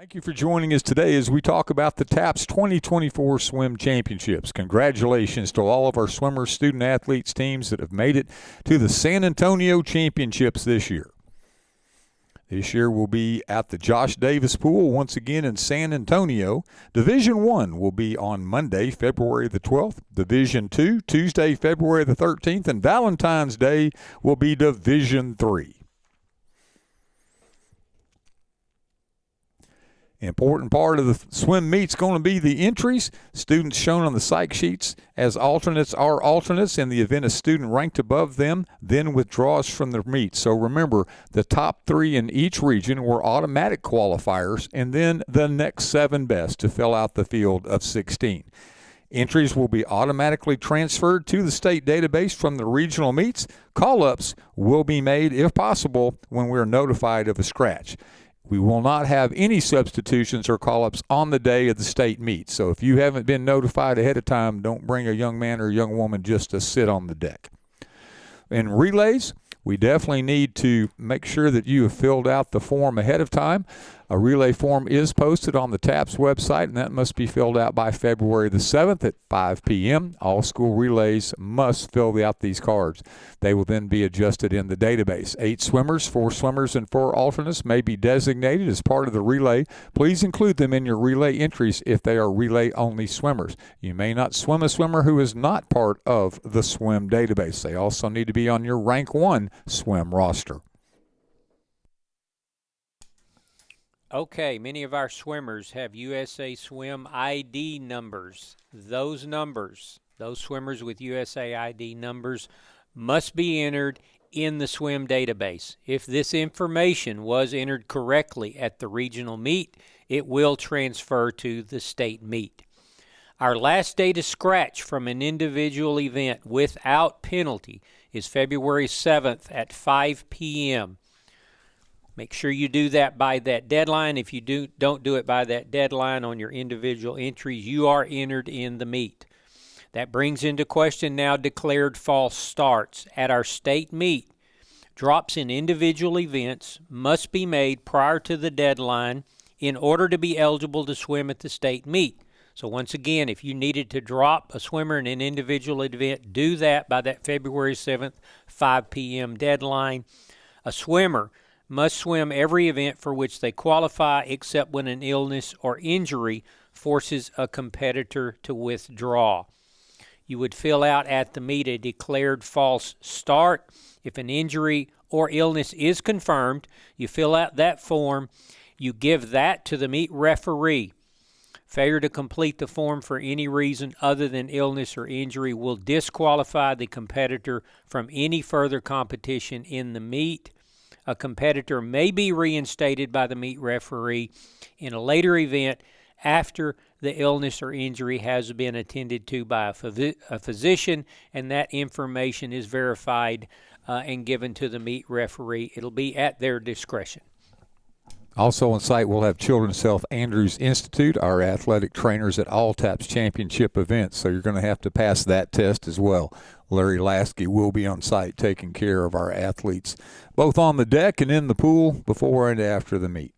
Thank you for joining us today as we talk about the TAPS 2024 Swim Championships. Congratulations to all of our swimmers, student athletes, teams that have made it to the San Antonio Championships this year. This year will be at the Josh Davis Pool once again in San Antonio. Division I will be on Monday, February the 12th. Division II, Tuesday, February the 13th. And Valentine's Day will be Division III. Important part of the swim meet's going to be the entries. Students shown on the psych sheets as alternates are alternates in the event a student ranked above them then withdraws from the meet. So remember, the top 3 in each region were automatic qualifiers, and then the next 7 best to fill out the field of 16. Entries will be automatically transferred to the state database from the regional meets. Call-ups will be made, if possible, when we are notified of a scratch. We will not have any substitutions or call-ups on the day of the state meet. So if you haven't been notified ahead of time, don't bring a young man or a young woman just to sit on the deck. In relays, we definitely need to make sure that you have filled out the form ahead of time. A relay form is posted on the TAPS website, and that must be filled out by February the 7th at 5 p.m. All school relays must fill out these cards. They will then be adjusted in the database. 8 swimmers, 4 swimmers, and 4 alternates may be designated as part of the relay. Please include them in your relay entries if they are relay-only swimmers. You may not swim a swimmer who is not part of the swim database. They also need to be on your Rank 1 swim roster. Okay, many of our swimmers have USA Swim ID numbers. Those swimmers with USA ID numbers must be entered in the swim database. If this information was entered correctly at the regional meet, it will transfer to the state meet. Our last day to scratch from an individual event without penalty is February 7th at 5 p.m. Make sure you do that by that deadline. If you don't do it by that deadline on your individual entries, you are entered in the meet. That brings into question now declared false starts. At our state meet, drops in individual events must be made prior to the deadline in order to be eligible to swim at the state meet. So once again, if you needed to drop a swimmer in an individual event, do that by that February 7th, 5 p.m. deadline. A swimmer must swim every event for which they qualify except when an illness or injury forces a competitor to withdraw. You would fill out at the meet a declared false start. If an injury or illness is confirmed, you fill out that form. You give that to the meet referee. Failure to complete the form for any reason other than illness or injury will disqualify the competitor from any further competition in the meet. A competitor may be reinstated by the meet referee in a later event after the illness or injury has been attended to by a physician, and that information is verified and given to the meet referee. It'll be at their discretion. Also on site, we'll have Children's Health Andrews Institute, our athletic trainers at all TAPS championship events. So you're going to have to pass that test as well. Larry Lasky will be on site taking care of our athletes, both on the deck and in the pool before and after the meet.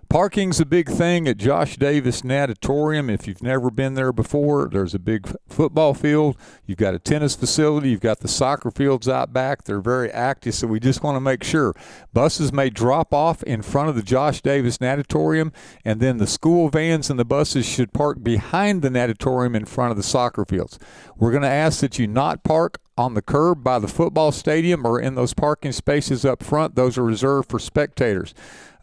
Parking's a big thing at Josh Davis Natatorium. If you've never been there before, there's a big football field. You've got a tennis facility. You've got the soccer fields out back. They're very active, so we just want to make sure. Buses may drop off in front of the Josh Davis Natatorium, and then the school vans and the buses should park behind the natatorium in front of the soccer fields. We're going to ask that you not park on the curb by the football stadium or in those parking spaces up front. Those are reserved for spectators.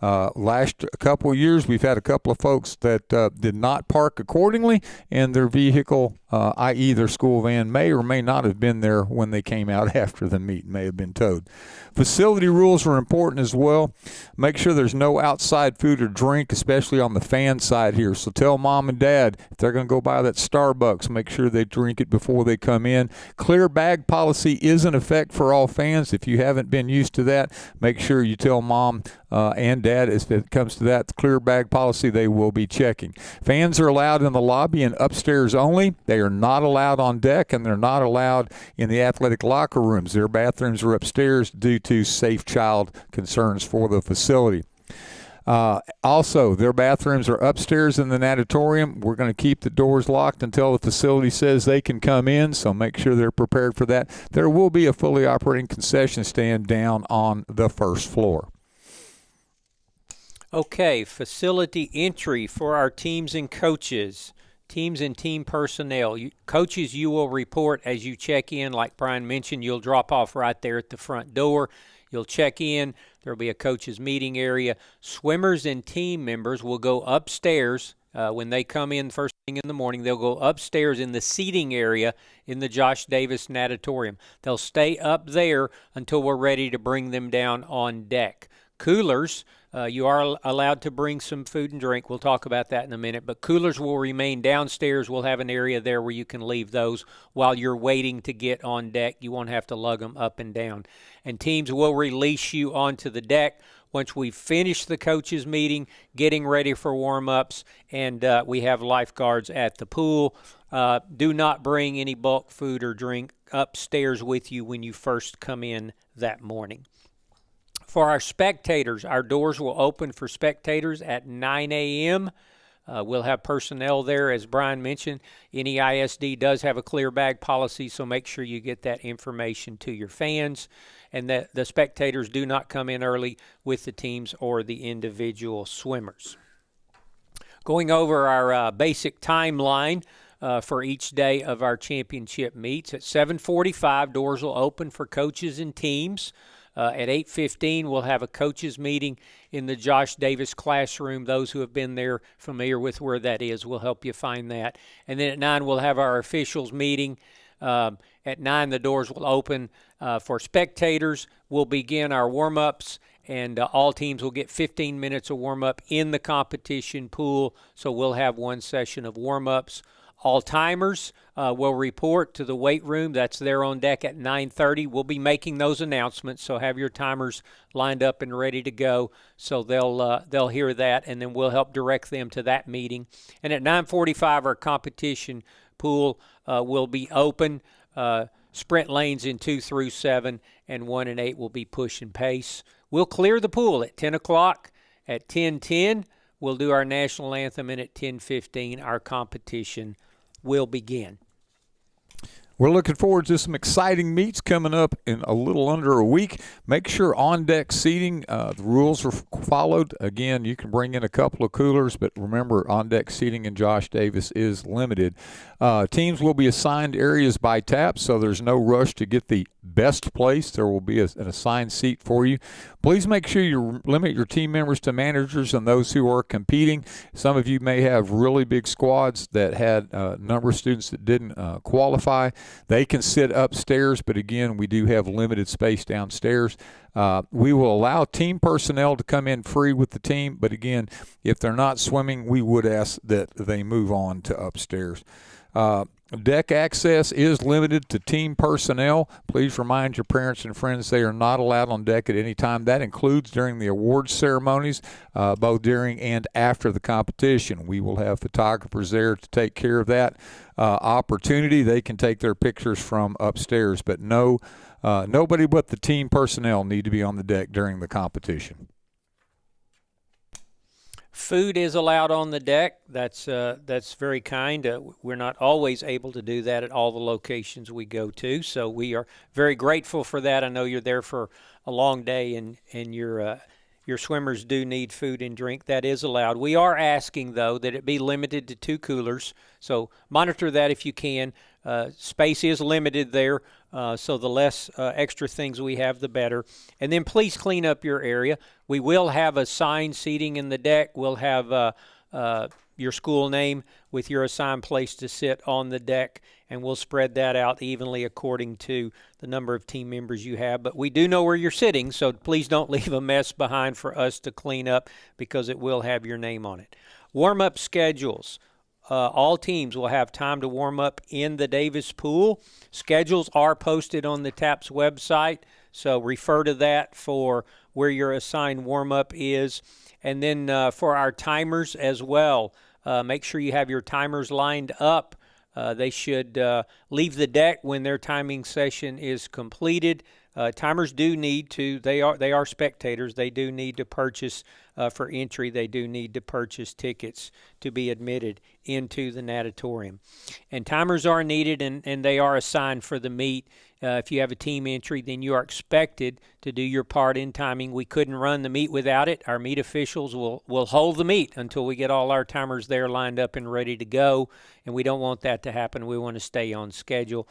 Last couple of years, we've had a couple of folks that did not park accordingly, and their vehicle, i.e. their school van, may or may not have been there when they came out after the meet, may have been towed. Facility rules are important as well. Make sure there's no outside food or drink, especially on the fan side here. So tell mom and dad if they're going to go buy that Starbucks, make sure they drink it before they come in. Clear bag policy is in effect for all fans. If you haven't been used to that, make sure you tell mom and dad, if it comes to that clear bag policy, they will be checking. Fans are allowed in the lobby and upstairs only. They are not allowed on deck, and they're not allowed in the athletic locker rooms. Their bathrooms are upstairs due to safe child concerns for the facility. Also, their bathrooms are upstairs in the natatorium. We're going to keep the doors locked until the facility says they can come in, so make sure they're prepared for that. There will be a fully operating concession stand down on the first floor. Okay, facility entry for our teams and coaches. Teams and team personnel. Coaches, you will report as you check in. Like Brian mentioned, you'll drop off right there at the front door. You'll check in. There will be a coaches meeting area. Swimmers and team members will go upstairs. When they come in first thing in the morning, they'll go upstairs in the seating area in the Josh Davis Natatorium. They'll stay up there until we're ready to bring them down on deck. Coolers, you are allowed to bring some food and drink. We'll talk about that in a minute. But coolers will remain downstairs. We'll have an area there where you can leave those while you're waiting to get on deck. You won't have to lug them up and down. And teams will release you onto the deck once we've finished the coaches meeting, getting ready for warm-ups, and we have lifeguards at the pool. Do not bring any bulk food or drink upstairs with you when you first come in that morning. For our spectators, our doors will open for spectators at 9 a.m. We'll have personnel there, as Brian mentioned. NEISD does have a clear bag policy, so make sure you get that information to your fans, and that the spectators do not come in early with the teams or the individual swimmers. Going over our basic timeline for each day of our championship meets. At 7:45, doors will open for coaches and teams. At 8:15, we'll have a coaches meeting in the Josh Davis classroom. Those who have been there, familiar with where that is, will help you find that. And then at 9, we'll have our officials meeting. At 9, the doors will open for spectators. We'll begin our warm-ups, and all teams will get 15 minutes of warm-up in the competition pool. So we'll have one session of warm-ups. All timers will report to the weight room. That's there on deck at 9:30. We'll be making those announcements, so have your timers lined up and ready to go. So they'll hear that, and then we'll help direct them to that meeting. And at 9:45, our competition pool will be open. Sprint lanes in 2 through 7, and 1 and 8 will be push and pace. We'll clear the pool at 10 o'clock. At 10:10, we'll do our national anthem, and at 10:15, our competition will begin. We're looking forward to some exciting meets coming up in a little under a week. Make sure on-deck seating, the rules are followed. Again, you can bring in a couple of coolers, but remember, on-deck seating in Josh Davis is limited. Teams will be assigned areas by taps, so there's no rush to get the best place. There will be an assigned seat for you. Please make sure you limit your team members to managers and those who are competing. Some of you may have really big squads that had a number of students that didn't qualify. They can sit upstairs, but again, we do have limited space downstairs. We will allow team personnel to come in free with the team, but again, if they're not swimming, we would ask that they move on to upstairs. Deck access is limited to team personnel. Please remind your parents and friends they are not allowed on deck at any time. That includes during the awards ceremonies, both during and after the competition. We will have photographers there to take care of that opportunity. They can take their pictures from upstairs, but nobody but the team personnel need to be on the deck during the competition. Food is allowed on the deck. That's very kind. We're not always able to do that at all the locations we go to, so we are very grateful for that. I know you're there for a long day, and your swimmers do need food and drink. That is allowed. We are asking, though, that it be limited to 2 coolers, so monitor that if you can. Space is limited there, so the less extra things we have, the better. And then please clean up your area. We will have assigned seating in the deck. We'll have your school name with your assigned place to sit on the deck, and we'll spread that out evenly according to the number of team members you have. But we do know where you're sitting, so please don't leave a mess behind for us to clean up, because it will have your name on it. Warm-up schedules. All teams will have time to warm up in the Davis pool. Schedules are posted on the TAPS website, so refer to that for where your assigned warm-up is. And then for our timers as well, make sure you have your timers lined up. They should leave the deck when their timing session is completed. Timers do need to. They are spectators. They do need to purchase for entry. They do need to purchase tickets to be admitted into the natatorium. And timers are needed, and they are assigned for the meet. If you have a team entry, then you are expected to do your part in timing. We couldn't run the meet without it. Our meet officials will hold the meet until we get all our timers there lined up and ready to go, and we don't want that to happen. We want to stay on schedule.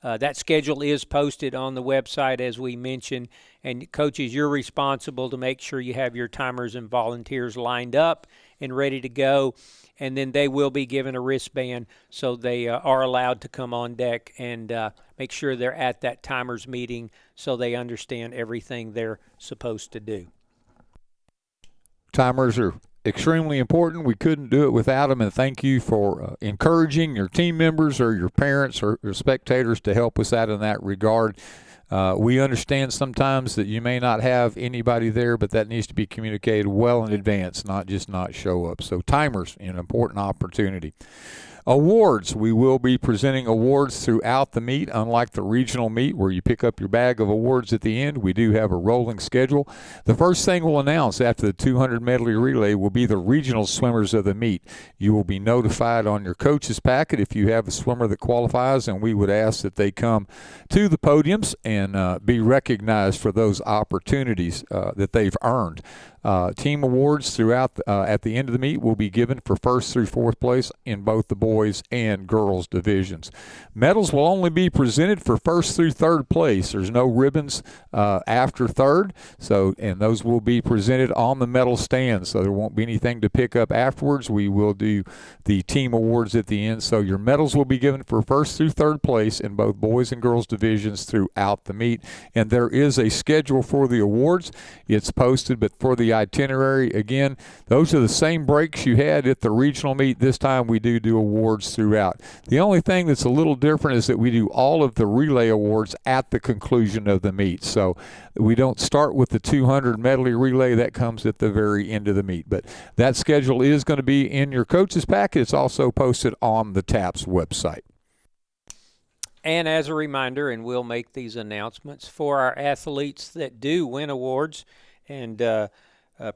That schedule is posted on the website, as we mentioned, and coaches, you're responsible to make sure you have your timers and volunteers lined up and ready to go, and then they will be given a wristband so they are allowed to come on deck and make sure they're at that timers meeting so they understand everything they're supposed to do. Timers are extremely important. We couldn't do it without them, and thank you for encouraging your team members or your parents or your spectators to help us out in that regard. We understand sometimes that you may not have anybody there, but that needs to be communicated well in advance, not just not show up. So timers, an important opportunity. Awards. We will be presenting awards throughout the meet. Unlike the regional meet where you pick up your bag of awards at the end, we do have a rolling schedule. The first thing we'll announce after the 200 medley relay will be the regional swimmers of the meet. You will be notified on your coach's packet if you have a swimmer that qualifies, and we would ask that they come to the podiums and be recognized for those opportunities that they've earned. Team awards throughout at the end of the meet will be given for first through fourth place in both the boys and girls divisions. Medals will only be presented for first through third place. There's no ribbons after third, and those will be presented on the medal stand, so there won't be anything to pick up afterwards. We will do the team awards at the end, so your medals will be given for first through third place in both boys and girls divisions throughout the meet. And there is a schedule for the awards. It's posted, but for the itinerary, again, those are the same breaks you had at the regional meet. This time we do awards throughout. The only thing that's a little different is that we do all of the relay awards at the conclusion of the meet. So we don't start with the 200 medley relay. That comes at the very end of the meet. But that schedule is going to be in your coach's packet. It's also posted on the TAPS website. And as a reminder, and we'll make these announcements, for our athletes that do win awards and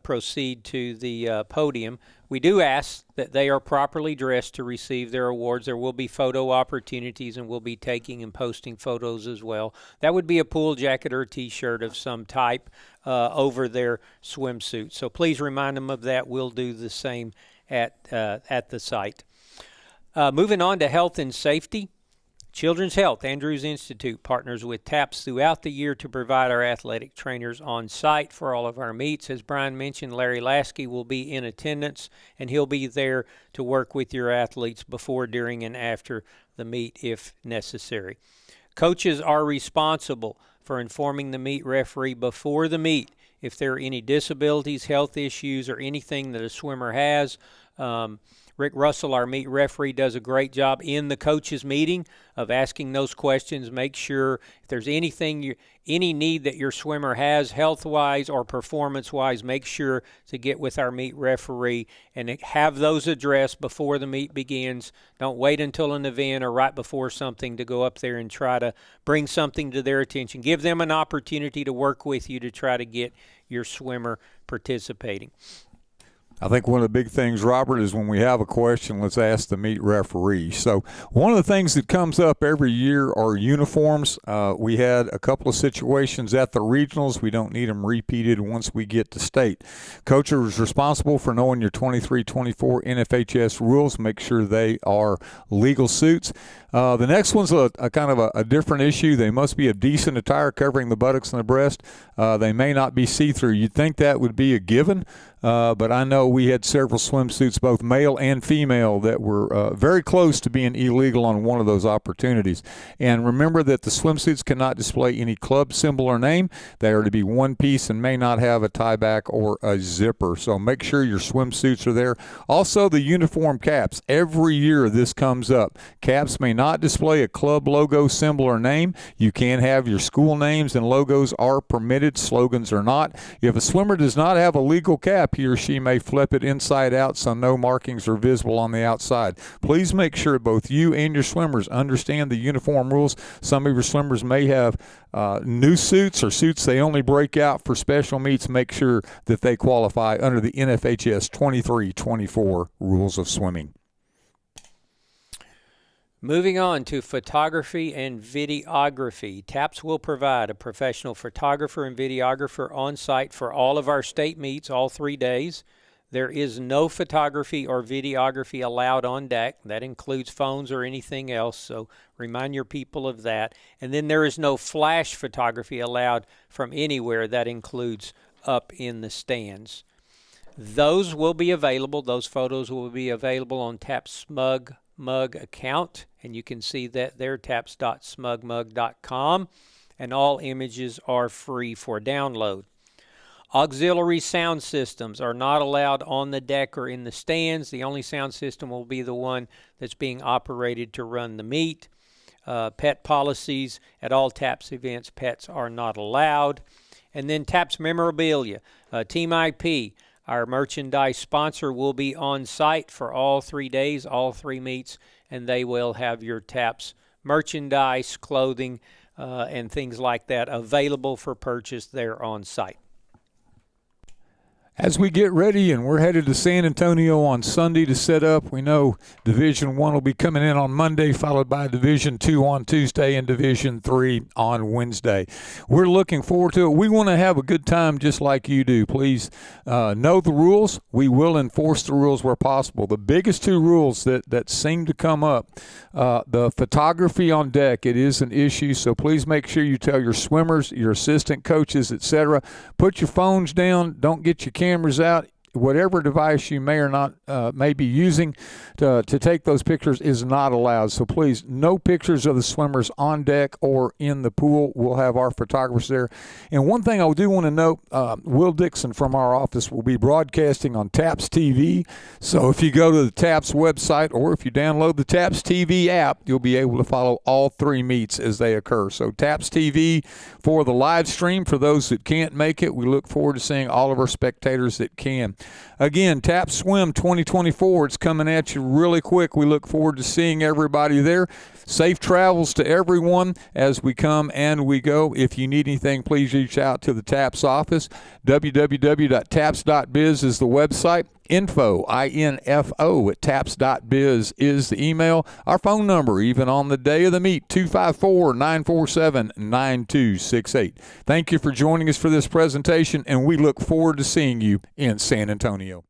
proceed to the podium, we do ask that they are properly dressed to receive their awards. There will be photo opportunities, and we'll be taking and posting photos as well. That would be a pool jacket or a T-shirt of some type over their swimsuit. So please remind them of that. We'll do the same at the site. Moving on to health and safety. Children's Health Andrews Institute partners with TAPS throughout the year to provide our athletic trainers on site for all of our meets. As Brian mentioned, Larry Lasky will be in attendance, and he'll be there to work with your athletes before, during, and after the meet if necessary. Coaches are responsible for informing the meet referee before the meet if there are any disabilities, health issues, or anything that a swimmer has. Rick Russell, our meet referee, does a great job in the coaches meeting of asking those questions. Make sure if there's anything, any need that your swimmer has health-wise or performance-wise, make sure to get with our meet referee and have those addressed before the meet begins. Don't wait until an event or right before something to go up there and try to bring something to their attention. Give them an opportunity to work with you to try to get your swimmer participating. I think one of the big things, Robert, is when we have a question, let's ask the meet referee. So one of the things that comes up every year are uniforms. We had a couple of situations at the regionals. We don't need them repeated once we get to state. Coach is responsible for knowing your 23-24 NFHS rules. Make sure they are legal suits. The next one's a kind of a different issue. They must be a decent attire covering the buttocks and the breast. They may not be see-through. You'd think that would be a given, but I know we had several swimsuits, both male and female, that were very close to being illegal on one of those opportunities. And remember that the swimsuits cannot display any club symbol or name. They are to be one piece and may not have a tie back or a zipper. So make sure your swimsuits are there. Also, the uniform caps. Every year this comes up. Caps may not display a club logo, symbol, or name. You can have your school names, and logos are permitted. Slogans are not. If a swimmer does not have a legal cap, cap, he or she may flip it inside out so no markings are visible on the outside. Please make sure both you and your swimmers understand the uniform rules. Some of your swimmers may have new suits or suits they only break out for special meets. Make sure that they qualify under the NFHS 23-24 rules of swimming. Moving on to photography and videography. TAPS will provide a professional photographer and videographer on site for all of our state meets, all 3 days. There is no photography or videography allowed on deck. That includes phones or anything else, so remind your people of that. And then there is no flash photography allowed from anywhere. That includes up in the stands. Those will be available. Those photos will be available on TAPS Mug account, and you can see that there, taps.smugmug.com, and all images are free for download. Auxiliary sound systems are not allowed on the deck or in the stands. The only sound system will be the one that's being operated to run the meet. Pet policies at all TAPS events, pets are not allowed. And then TAPS memorabilia, Team IP, our merchandise sponsor, will be on site for all 3 days, all 3 meets, and they will have your TAPS merchandise, clothing, and things like that available for purchase there on site. As we get ready, and we're headed to San Antonio on Sunday to set up, we know Division I will be coming in on Monday, followed by Division II on Tuesday and Division III on Wednesday. We're looking forward to it. We want to have a good time just like you do. Please know the rules. We will enforce the rules where possible. The biggest 2 rules that seem to come up, the photography on deck, it is an issue, so please make sure you tell your swimmers, your assistant coaches, etc. Put your phones down. Don't get your cameras out. Whatever device you may or not may be using to take those pictures is not allowed. So please, no pictures of the swimmers on deck or in the pool. We'll have our photographers there. And one thing I do want to note, Will Dixon from our office will be broadcasting on TAPS TV. So if you go to the TAPS website or if you download the TAPS TV app, you'll be able to follow all 3 meets as they occur. So TAPS TV for the live stream. For those that can't make it, we look forward to seeing all of our spectators that can. Again, TAPS Swim 2024, it's coming at you really quick. We look forward to seeing everybody there. Safe travels to everyone as we come and we go. If you need anything, please reach out to the TAPS office. www.taps.biz is the website. Info, I-N-F-O, at taps.biz is the email. Our phone number, even on the day of the meet, 254-947-9268. Thank you for joining us for this presentation, and we look forward to seeing you in San Antonio.